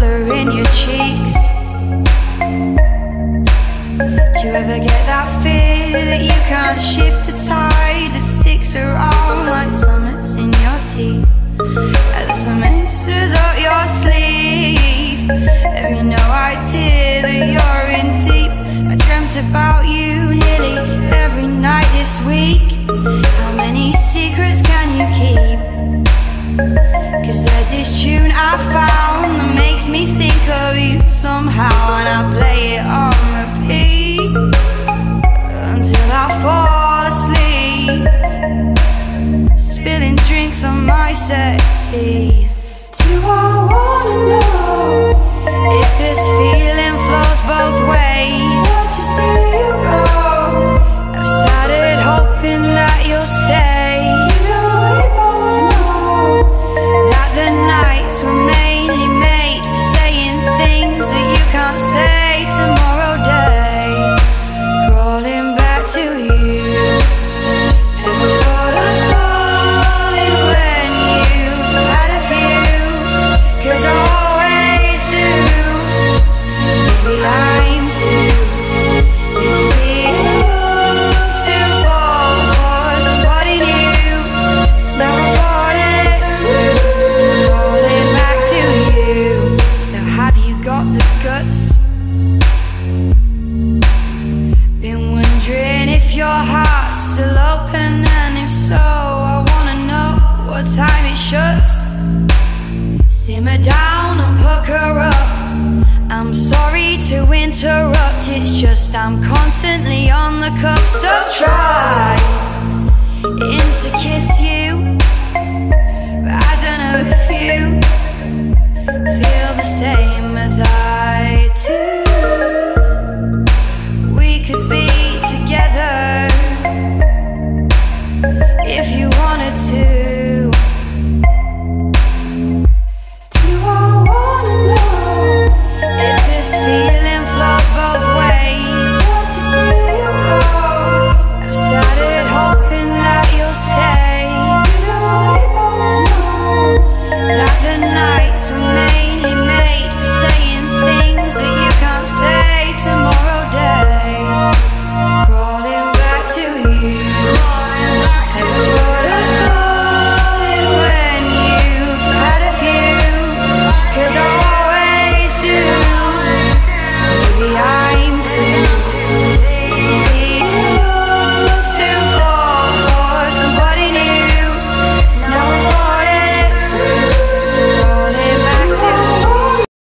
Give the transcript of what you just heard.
colour in your cheeks. Do you ever get that fear that you can't shift the tide that sticks around like summits in your teeth? Like the semesters up your sleeve. Have you no idea that you're in deep? I dreamt about you nearly every night this week. How many secrets can you keep? 'Cause there's this tune I found that makes me think of you somehow, and I play it on repeat until I fall asleep, spilling drinks on my settee. Do I wanna know if this feeling flows both ways? Sad to see you go. I've started hoping that you'll stay. Didn't we both know that the nights were mainly made for saying things that you can't say tomorrow day? Crawling back to you. Ever thought of calling when you've had a few? 'Cause I always do. Maybe I'm too easily used to fall for somebody new. Never thought it through. Calling back to you. So have you got the guts? Been wondering if your heart's still open, and if so, I wanna know what time it shuts. Simmer down and pucker up. I'm sorry to interrupt, it's just I'm constantly on the cup. So trying to kiss you, but I don't know if you feel